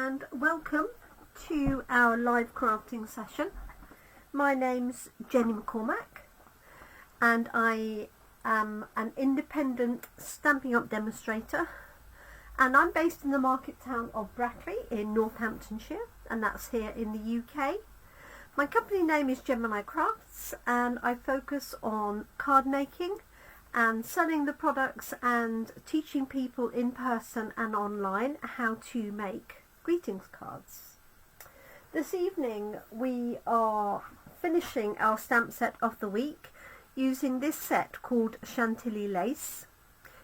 and welcome to our live crafting session. My name's Jenny McCormac and I am an independent Stampin' Up demonstrator, and I'm based in the market town of Brackley in Northamptonshire, and that's here in the UK. My company name is Jemini Crafts and I focus on card making and selling the products and teaching people in person and online how to make greetings cards. This evening we are finishing our stamp set of the week using this set called Chantilly Lace.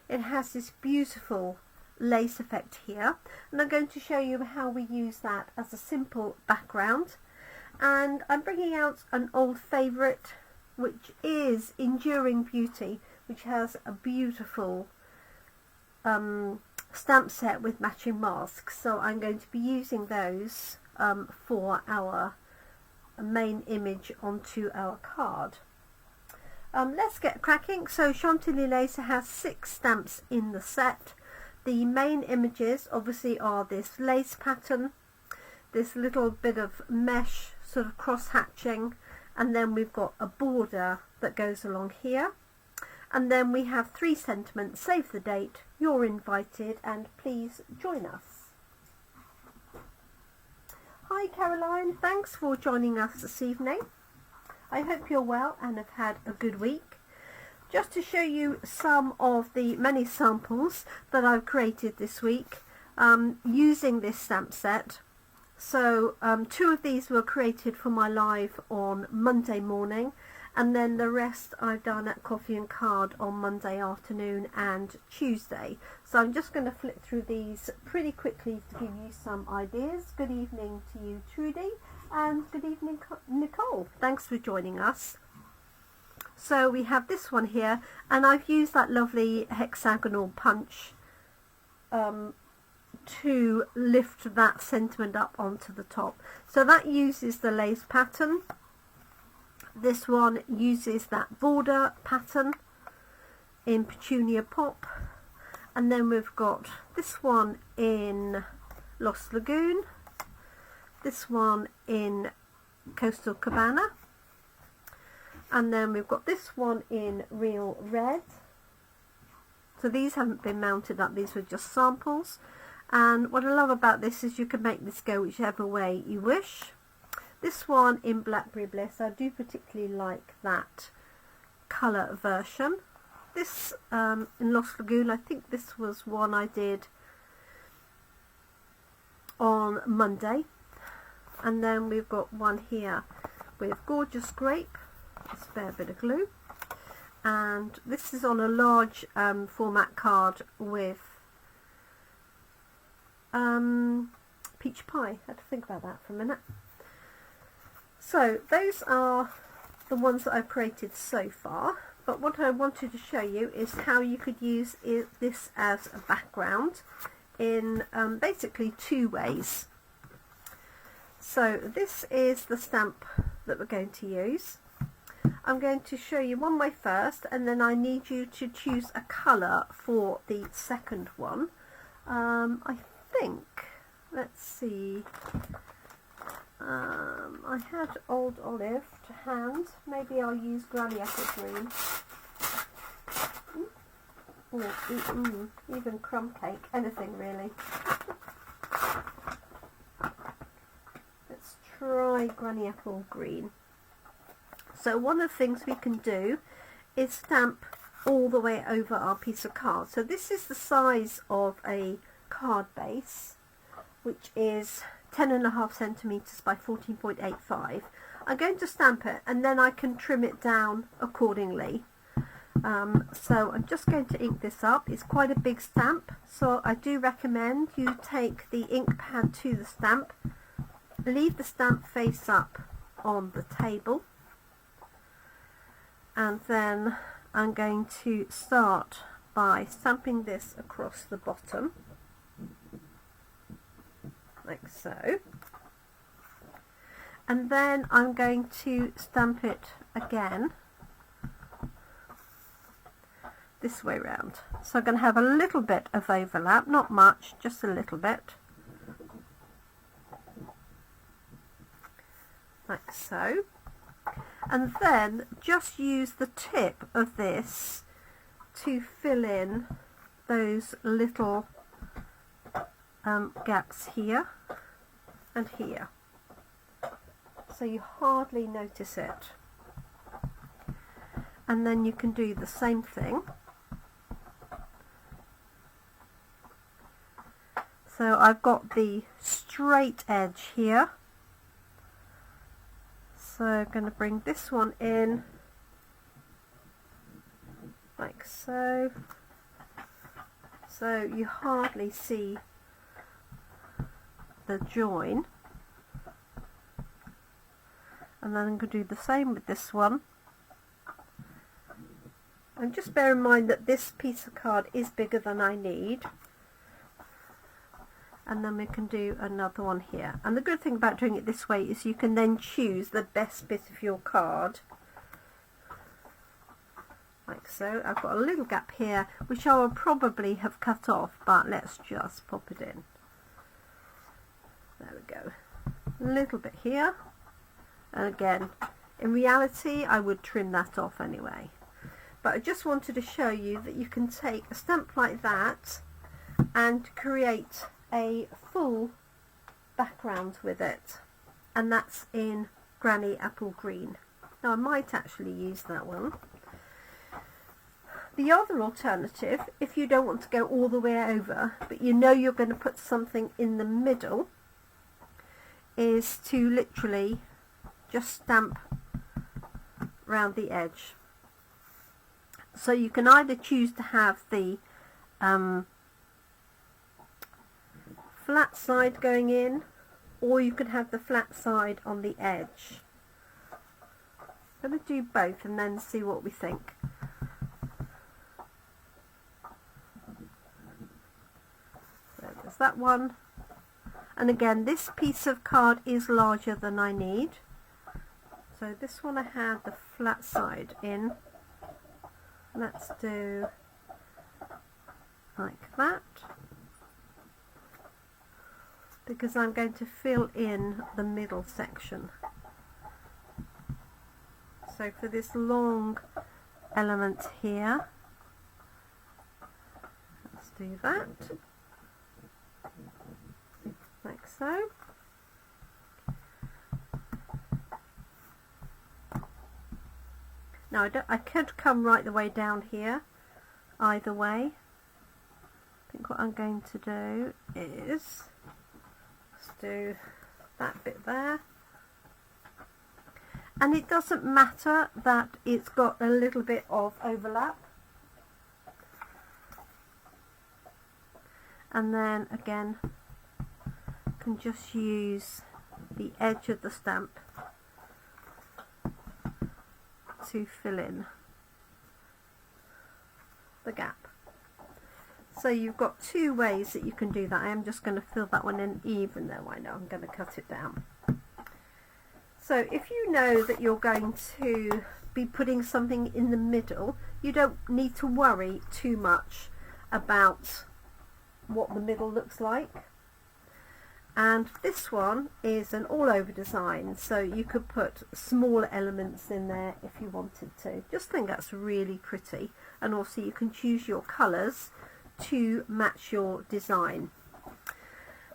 It has this beautiful lace effect here, and I'm going to show you how we use that as a simple background. And I'm bringing out an old favourite, which is Enduring Beauty, which has a beautiful stamp set with matching masks. So I'm going to be using those for our main image onto our card. Let's get cracking. So Chantilly Lace has 6 stamps in the set. The main images obviously are this lace pattern, this little bit of mesh sort of cross hatching, and then we've got a border that goes along here. And then we have 3 sentiments: save the date, you're invited, and please join us. Hi Caroline, thanks for joining us this evening. I hope you're well and have had a good week. Just to show you some of the many samples that I've created this week using this stamp set. So 2 of these were created for my live on Monday morning, and then the rest I've done at Coffee and Card on Monday afternoon and Tuesday. So I'm just going to flip through these pretty quickly to give you some ideas. Good evening to you, Trudy, and good evening, Nicole. Thanks for joining us. So we have this one here, and I've used that lovely hexagonal punch to lift that sentiment up onto the top. So that uses the lace pattern. This one uses that border pattern in Petunia Pop, and then we've got this one in Lost Lagoon, this one in Coastal Cabana, and then we've got this one in Real Red. So these haven't been mounted up, these were just samples. And what I love about this is you can make this go whichever way you wish. This one in Blackberry Bliss, I do particularly like that colour version. This in Lost Lagoon, I think this was one I did on Monday. And then we've got one here with Gorgeous Grape, a spare bit of glue. And this is on a large format card with peach pie. I had to think about that for a minute. So those are the ones that I've created so far, but what I wanted to show you is how you could use this as a background in basically 2 ways. So this is the stamp that we're going to use. I'm going to show you one way first, and then I need you to choose a colour for the second one. I think, let's see, I had Old Olive to hand. Maybe I'll use Granny Apple Green. Or even crumb cake, anything really. Let's try Granny Apple Green. So one of the things we can do is stamp all the way over our piece of card. So this is the size of a card base, which is 10.5 centimeters by 14.85. I'm going to stamp it and then I can trim it down accordingly. So I'm just going to ink this up. It's quite a big stamp, so I do recommend you take the ink pad to the stamp, leave the stamp face up on the table, and then I'm going to start by stamping this across the bottom, like so, and then I'm going to stamp it again this way round. So I'm going to have a little bit of overlap, not much, just a little bit. like so. And then just use the tip of this to fill in those little gaps here and here, so you hardly notice it. And then you can do the same thing. So I've got the straight edge here, so I'm going to bring this one in like so, so you hardly see the join. And then I'm going to do the same with this one. And just bear in mind that this piece of card is bigger than I need. And then we can do another one here. And the good thing about doing it this way is you can then choose the best bit of your card. Like so. I've got a little gap here, which I will probably have cut off, but let's just pop it in. There we go. A little bit here. And again, in reality, I would trim that off anyway. But I just wanted to show you that you can take a stamp like that and create a full background with it. And that's in Granny Apple Green. Now I might actually use that one. The other alternative, if you don't want to go all the way over, but you know you're going to put something in the middle, is to literally just stamp round the edge. So you can either choose to have the flat side going in, or you can have the flat side on the edge. I'm going to do both and then see what we think. So there's that one. And again, this piece of card is larger than I need. So this one I have the flat side in. Let's do like that, because I'm going to fill in the middle section. So for this long element here, let's do that, like so. Now I could come right the way down here, either way. I think what I'm going to do is let's do that bit there. And it doesn't matter that it's got a little bit of overlap. And then again, can just use the edge of the stamp to fill in the gap. So you've got two ways that you can do that. I am just going to fill that one in, even though I know I'm going to cut it down. So if you know that you're going to be putting something in the middle, you don't need to worry too much about what the middle looks like. And this one is an all-over design, so you could put small elements in there if you wanted to. Just think that's really pretty, and also you can choose your colours to match your design.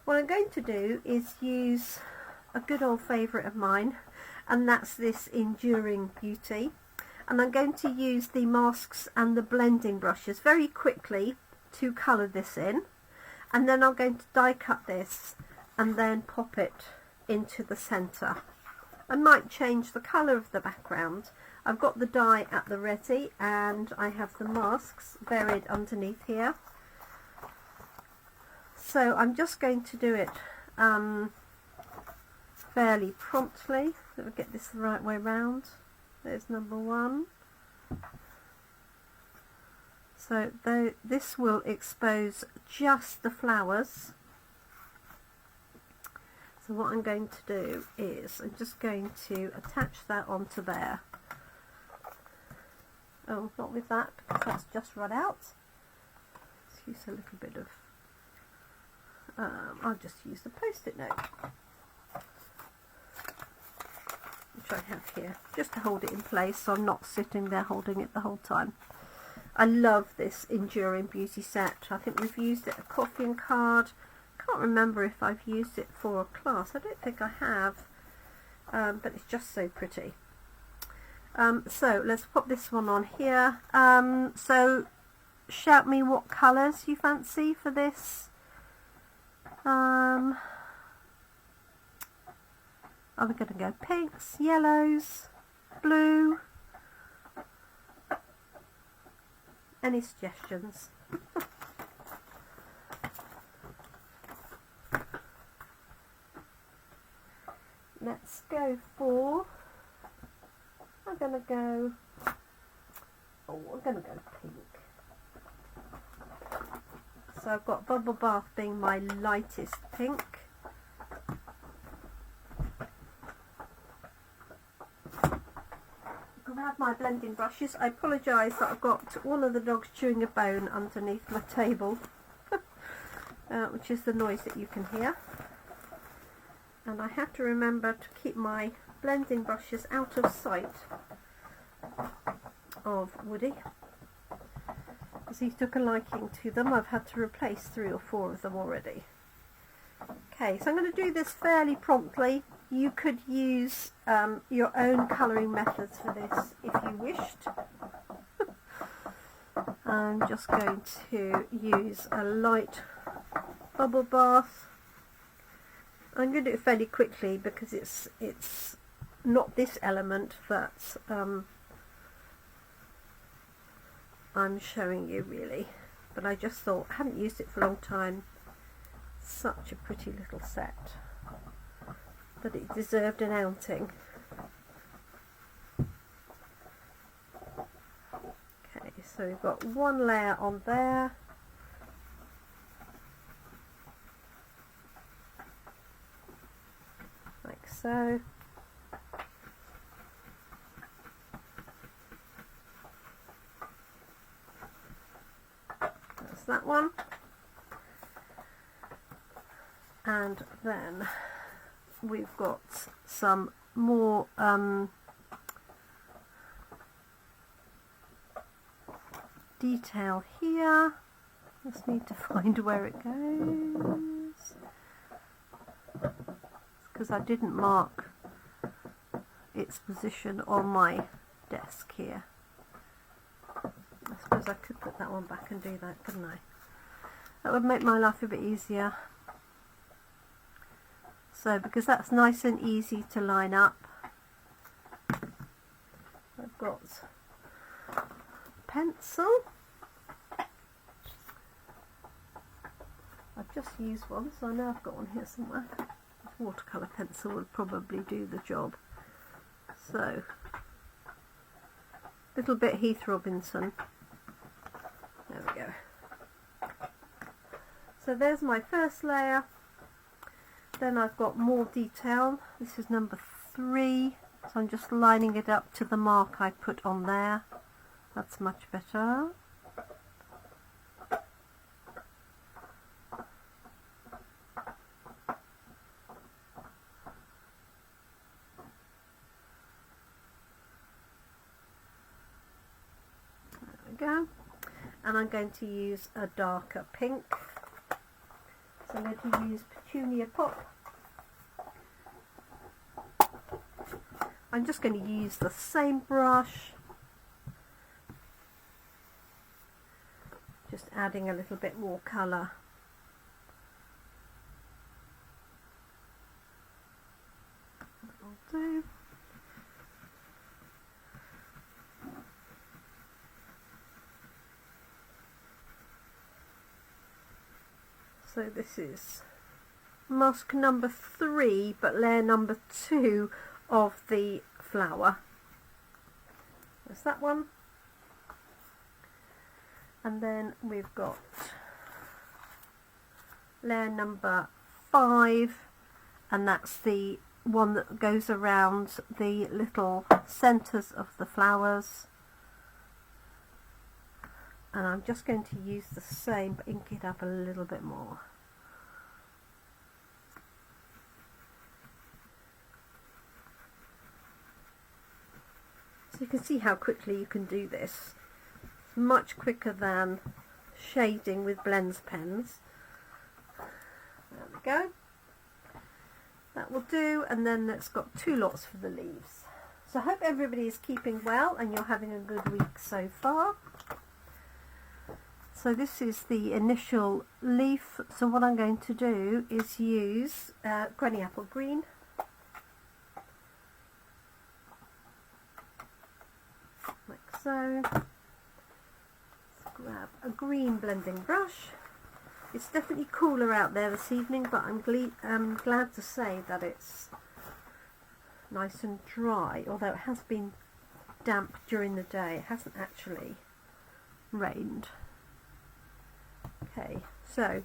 What I'm going to do is use a good old favourite of mine, and that's this Enduring Beauty, and I'm going to use the masks and the blending brushes very quickly to colour this in, and then I'm going to die cut this and then pop it into the centre. I might change the colour of the background. I've got the die at the ready and I have the masks buried underneath here. So I'm just going to do it fairly promptly. Let me get this the right way round. There's number one. So this will expose just the flowers. So what I'm going to do is I'm just going to attach that onto there. Oh, not with that, because that's just run out. Let's use a little bit of, I'll just use the post-it note. which I have here, just to hold it in place so I'm not sitting there holding it the whole time. I love this Enduring Beauty set. I think we've used it a coffee and card. Can't remember if I've used it for a class. I don't think I have, but it's just so pretty. So let's pop this one on here. So shout me what colours you fancy for this. I'm going to go pinks, yellows, blue. Any suggestions? Let's go for, I'm going to go pink. So I've got Bubble Bath being my lightest pink. Grab my blending brushes. I apologise that I've got one of the dogs chewing a bone underneath my table, which is the noise that you can hear. And I have to remember to keep my blending brushes out of sight of Woody, because he took a liking to them. I've had to replace 3 or 4 of them already. Okay, so I'm going to do this fairly promptly. You could use your own colouring methods for this if you wished. I'm just going to use a light bubble bath. I'm going to do it fairly quickly because it's not this element that I'm showing you really, but I just thought, I haven't used it for a long time. Such a pretty little set that it deserved an outing. Okay, so we've got one layer on there. Like so. That's that one. And then we've got some more detail here. Just need to find where it goes, because I didn't mark its position on my desk here. I suppose I could put that one back and do that, couldn't I? That would make my life a bit easier. So because that's nice and easy to line up, I've got pencil. I've just used one, so I know I've got one here somewhere. This watercolour pencil would probably do the job. So, little bit Heath Robinson. There we go. So there's my first layer. Then I've got more detail. This is number 3, so I'm just lining it up to the mark I put on there. That's much better. There we go. And I'm going to use a darker pink. So I'm going to use Petunia Pop. I'm just going to use the same brush, just adding a little bit more colour. That'll do. So this is mask number 3, but layer number 2 of the flower. There's that one. And then we've got layer number 5, and that's the one that goes around the little centres of the flowers. And I'm just going to use the same, but ink it up a little bit more. You can see how quickly you can do this. It's much quicker than shading with blends pens. There we go. That will do, and then it's got 2 lots for the leaves. So I hope everybody is keeping well and you're having a good week so far. So this is the initial leaf. So what I'm going to do is use Granny Apple Green. Like so. Let's grab a green blending brush. It's definitely cooler out there this evening, but I'm glad to say that it's nice and dry, although it has been damp during the day. It hasn't actually rained. Okay, so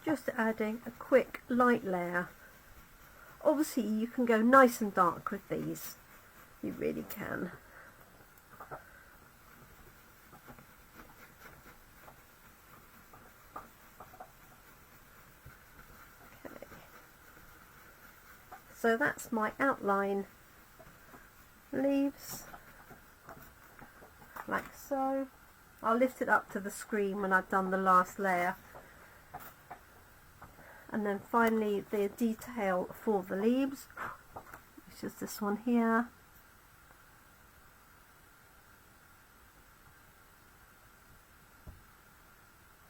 just adding a quick light layer. Obviously you can go nice and dark with these, you really can. So that's my outline leaves, like so. I'll lift it up to the screen when I've done the last layer. And then finally the detail for the leaves, which is this one here.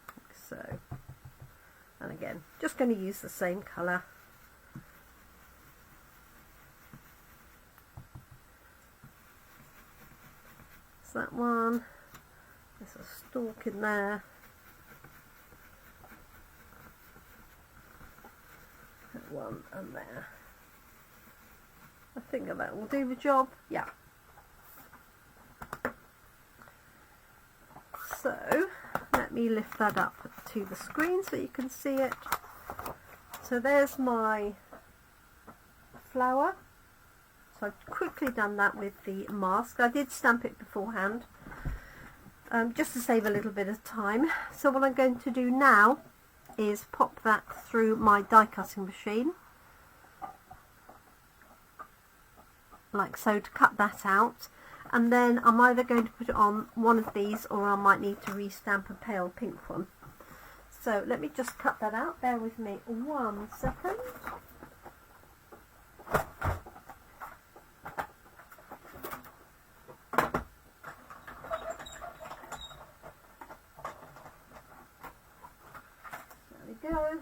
Like so. And again, just going to use the same colour. That one, there's a stalk in there, that one and there. I think that will do the job. Yeah. So let me lift that up to the screen so you can see it. So there's my flower. So I've quickly done that with the mask. I did stamp it beforehand, just to save a little bit of time. So what I'm going to do now is pop that through my die cutting machine, like so, to cut that out. And then I'm either going to put it on one of these, or I might need to re-stamp a pale pink one. So let me just cut that out. Bear with me 1 second. Go.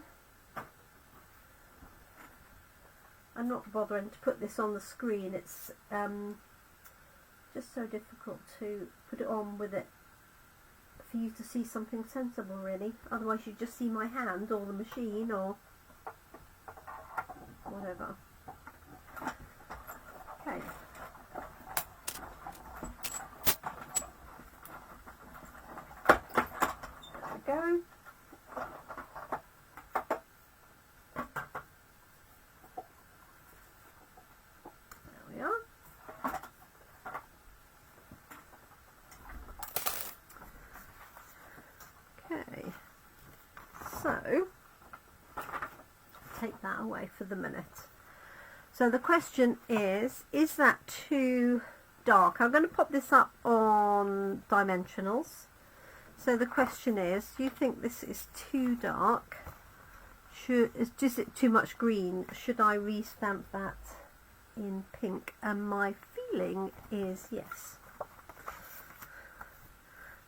I'm not bothering to put this on the screen. It's just so difficult to put it on with it for you to see something sensible, really. Otherwise you just see my hand or the machine or whatever. Okay. There we go. So take that away for the minute. So the question is that too dark? I'm going to pop this up on dimensionals. So the question is, do you think this is too dark? Is it too much green? Should I re-stamp that in pink? And my feeling is yes.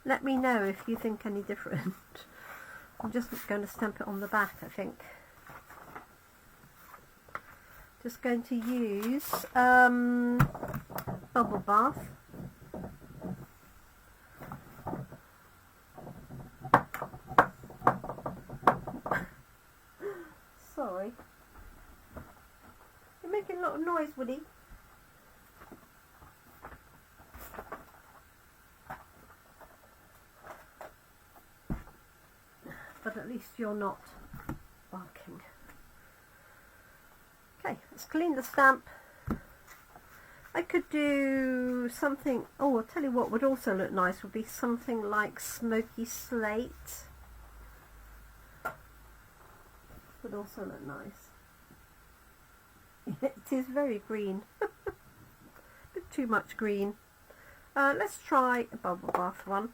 Let me know if you think any different. I'm just going to stamp it on the back, I think. Just going to use bubble bath. Sorry. You're making a lot of noise, Woody. But at least you're not barking. Okay, let's clean the stamp. I could do something, oh, I'll tell you what would also look nice, would be something like smoky slate. Would also look nice. It is very green. too much green. Let's try a bubble bath one.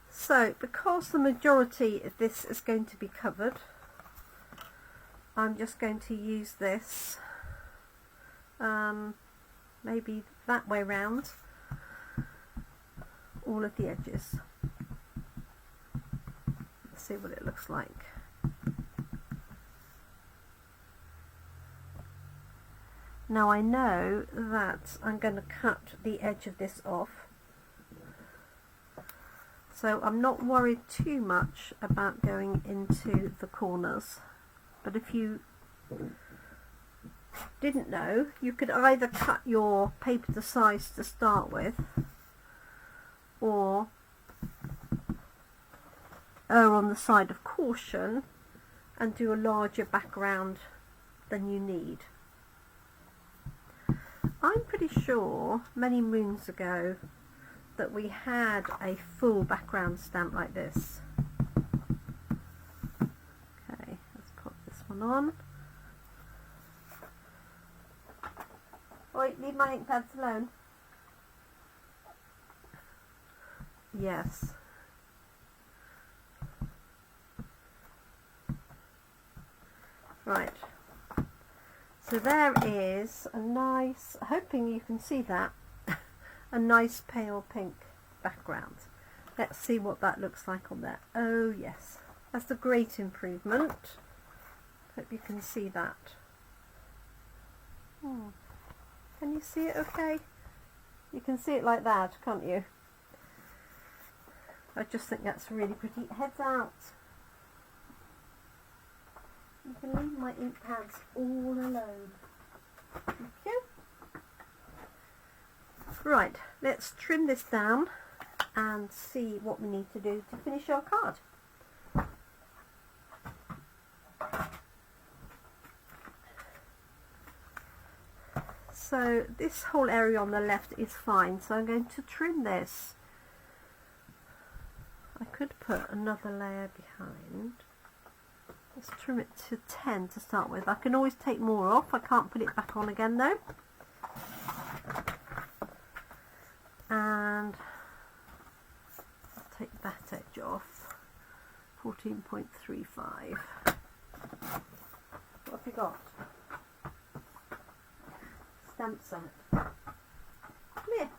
So because the majority of this is going to be covered, I'm just going to use this maybe that way round all of the edges. Let's see what it looks like. Now I know that I'm going to cut the edge of this off, so I'm not worried too much about going into the corners. But if you didn't know, you could either cut your paper to size to start with, or err on the side of caution and do a larger background than you need. I'm pretty sure many moons ago that we had a full background stamp like this. Okay, let's pop this one on. Oi, leave my ink pads alone. Yes. Right. So there is a nice, hoping you can see that, a nice pale pink background. Let's see what that looks like on there. Oh yes, that's a great improvement. Hope you can see that. Can you see it okay? You can see it like that, can't you? I just think that's really pretty. Heads out. You can leave my ink pads all alone. Thank you. Right, let's trim this down and see what we need to do to finish our card. So this whole area on the left is fine, so I'm going to trim this. I could put another layer behind. Let's trim it to 10 to start with. I can always take more off. I can't put it back on again though. And I'll take that edge off. 14.35. What have you got? Stamps on it. Come here.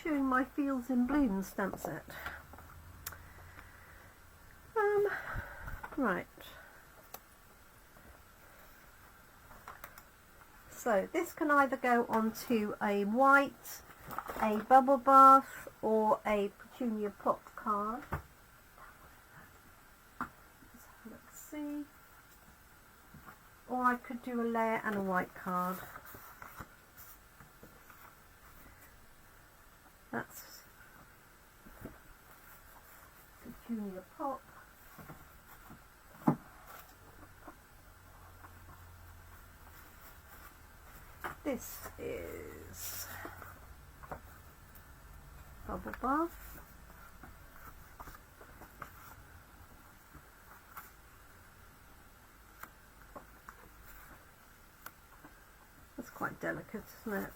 Chewing my Fields in Bloom stamp set. Right. So this can either go onto a white, a bubble bath, or a petunia pop card. Let's see. Or I could do a layer and a white card. That's petunia pop. This is bubble bath. That's quite delicate, isn't it?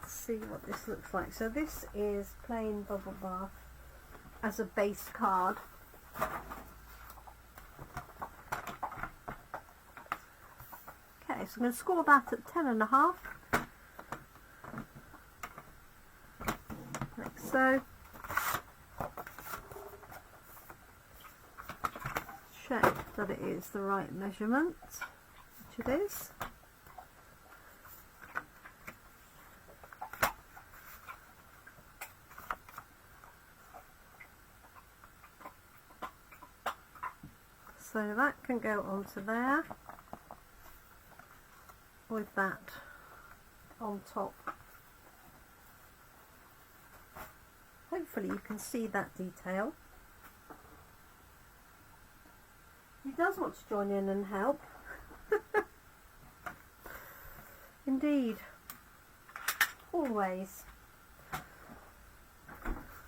See what this looks like. So this is plain bubble bath as a base card. Okay, so I'm going to score that at 10.5, like so. Check that it is the right measurement, which it is. So that can go onto there. with that on top. Hopefully you can see that detail. He does want to join in and help. Indeed. Always.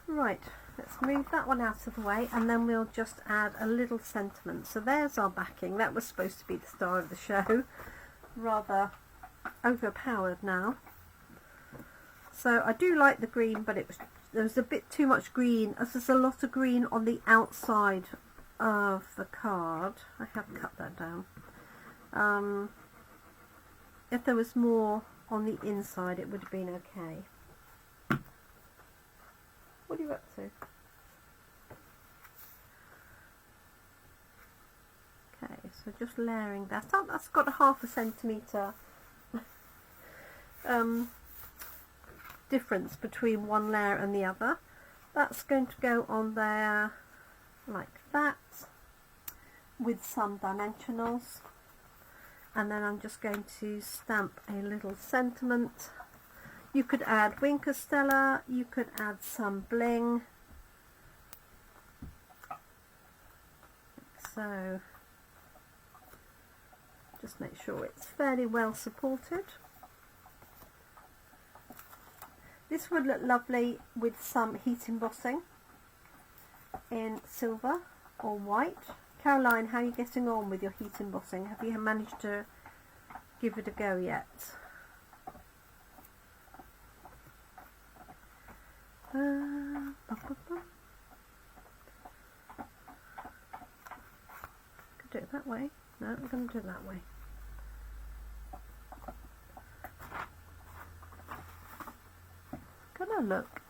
Right, let's move that one out of the way, and then we'll just add a little sentiment. So there's our backing. That was supposed to be the star of the show. Rather overpowered now. So I do like the green, but there was a bit too much green, as there's a lot of green on the outside of the card. I have cut that down. If there was more on the inside, it would have been okay. What are you up to? Okay, so just layering that up. That's got a 1/2 centimetre difference between one layer and the other. That's going to go on there like that with some dimensionals, and then I'm just going to stamp a little sentiment. You could add Winker Stella, you could add some bling, so just make sure it's fairly well supported. This would look lovely with some heat embossing in silver or white. Caroline, how are you getting on with your heat embossing? Have you managed to give it a go yet? Could do it that way. No, I'm going to do it that way. Gonna look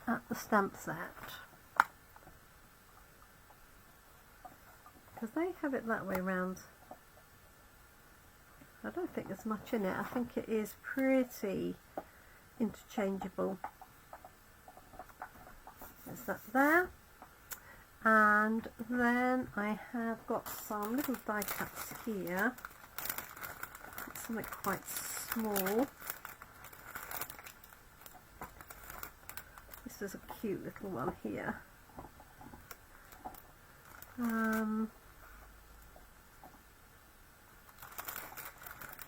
at the stamp set, because they have it that way round. I don't think there's much in it. I think it is pretty interchangeable. There's that there, and then I have got some little die cuts here. Something quite small. This is a cute little one here.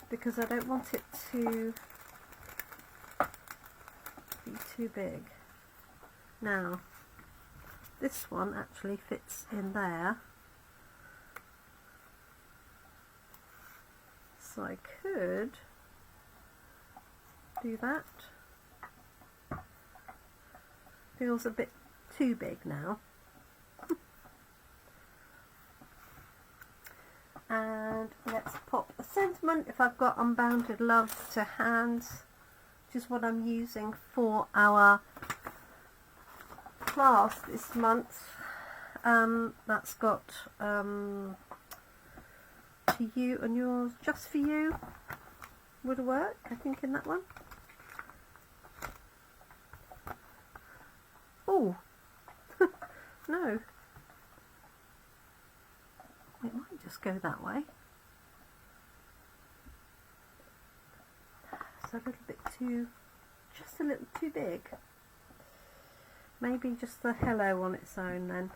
Because I don't want it to be too big. Now, this one actually fits in there. So I could do that. Feels a bit too big now. And let's pop a sentiment, if I've got Unbounded Love to hand, which is what I'm using for our class this month. That's got To You and Yours, Just For You would work, I think, in that one. Oh, no, it might just go that way. It's a little bit too, just a little too big. Maybe just the hello on its own then.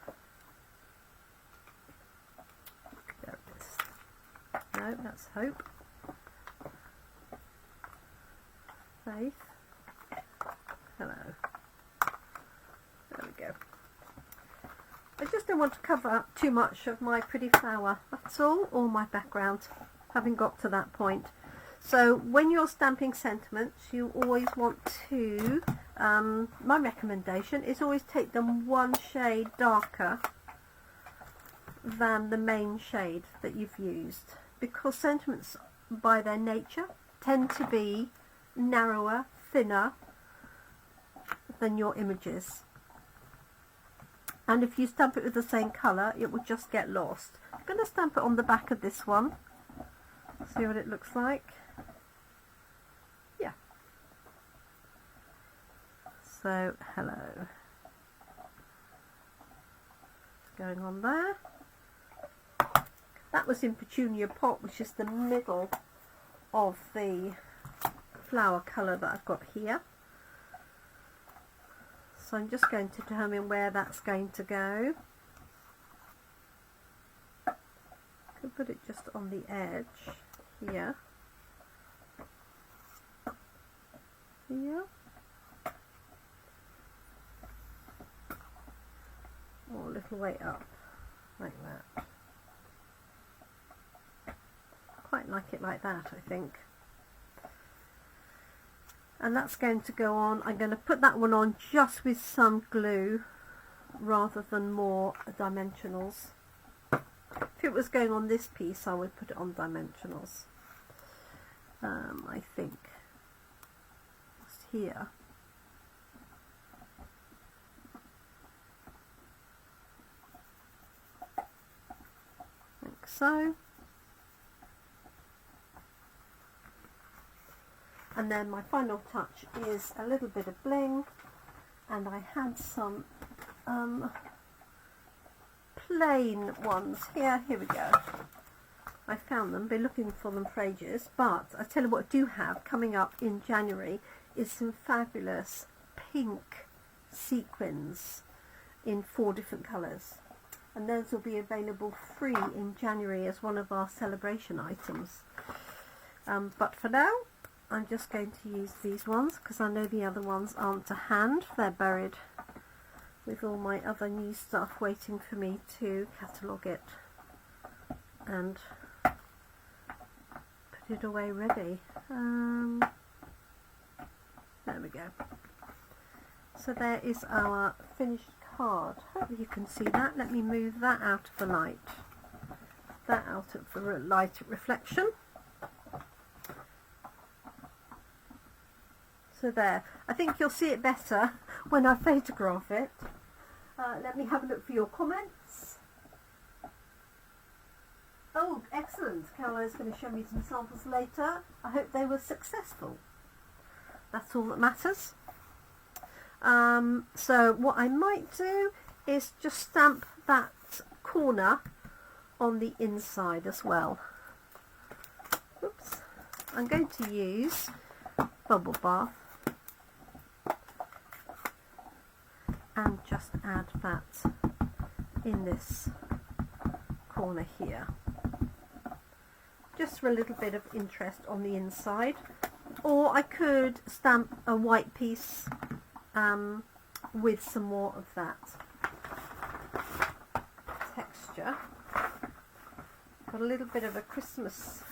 No, that's Hope. Faith. Hello. There we go. I just don't want to cover up too much of my pretty flower. That's all, or my background, having got to that point. So when you're stamping sentiments, you always want to, my recommendation is always take them one shade darker than the main shade that you've used, because sentiments by their nature tend to be narrower, thinner than your images. And if you stamp it with the same colour, it will just get lost. I'm going to stamp it on the back of this one. See what it looks like. Yeah. So, hello. It's going on there. That was in Petunia Pot, which is the middle of the flower colour that I've got here. So I'm just going to determine where that's going to go. Could put it just on the edge here. Here. Or a little way up, like that. Quite like it like that, I think. And that's going to go on. I'm going to put that one on just with some glue rather than more dimensionals. If it was going on this piece, I would put it on dimensionals. I think just here. Like so. And then my final touch is a little bit of bling, and I had some plain ones here. Here we go. I found them, been looking for them for ages, but I tell you what I do have coming up in January is some fabulous pink sequins in 4 different colours, and those will be available free in January as one of our celebration items. But for now, I'm just going to use these ones because I know the other ones aren't to hand. They're buried with all my other new stuff waiting for me to catalogue it and put it away ready. There we go. So there is our finished card. Hopefully you can see that. Let me move that out of the light. That out of the light reflection. So there. I think you'll see it better when I photograph it. Let me have a look for your comments. Oh, excellent. Caroline's going to show me some samples later. I hope they were successful. That's all that matters. So what I might do is just stamp that corner on the inside as well. Oops. I'm going to use bubble bath and just add that in this corner here, just for a little bit of interest on the inside. Or I could stamp a white piece with some more of that texture. Got a little bit of a Christmas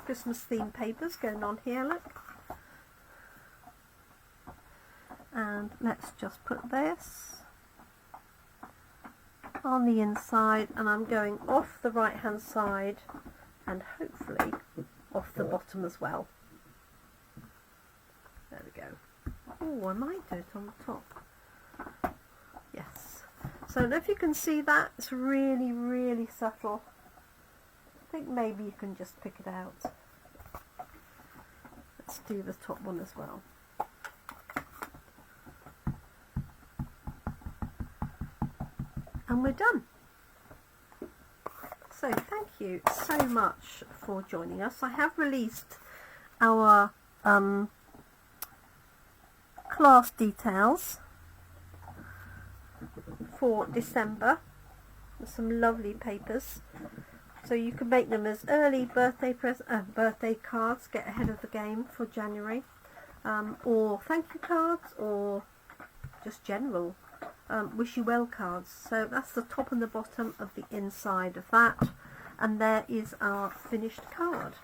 themed papers going on here, look. And let's just put this on the inside, and I'm going off the right hand side and hopefully off the bottom as well. There we go. Oh, I might do it on the top. Yes. So I don't know if you can see that. It's really, really subtle. I think maybe you can just pick it out. Let's do the top one as well. And we're done. So thank you so much for joining us. I have released our class details for December with some lovely papers, so you can make them as early birthday cards, get ahead of the game for January, or thank you cards, or just general wish you well cards. So that's the top and the bottom of the inside of that, and there is our finished card.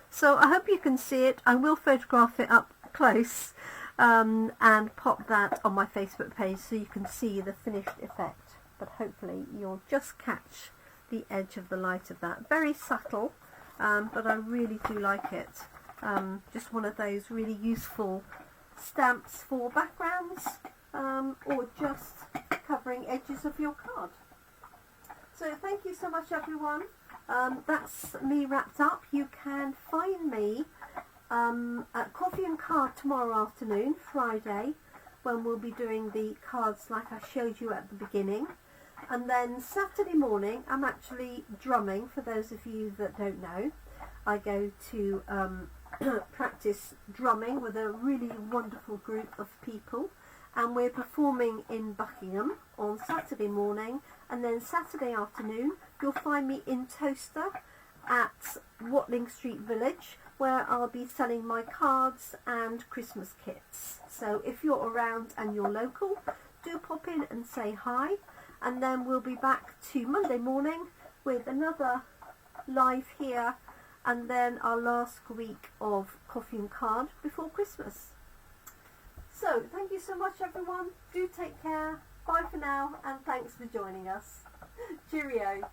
So I hope you can see it. I will photograph it up close and pop that on my Facebook page so you can see the finished effect, but hopefully you'll just catch the edge of the light of that. Very subtle, but I really do like it. Just one of those really useful stamps for backgrounds, or just covering edges of your card. So thank you so much everyone. That's me wrapped up. You can find me at Coffee and Card tomorrow afternoon, Friday, when we'll be doing the cards like I showed you at the beginning. And then Saturday morning I'm actually drumming, for those of you that don't know. I go to practice drumming with a really wonderful group of people, and we're performing in Buckingham on Saturday morning, and then Saturday afternoon you'll find me in Toaster at Watling Street Village, where I'll be selling my cards and Christmas kits. So if you're around and you're local, do pop in and say hi, and then we'll be back to Monday morning with another live here, and then our last week of coffee and card before Christmas. So thank you so much everyone, do take care, bye for now, and thanks for joining us. Cheerio.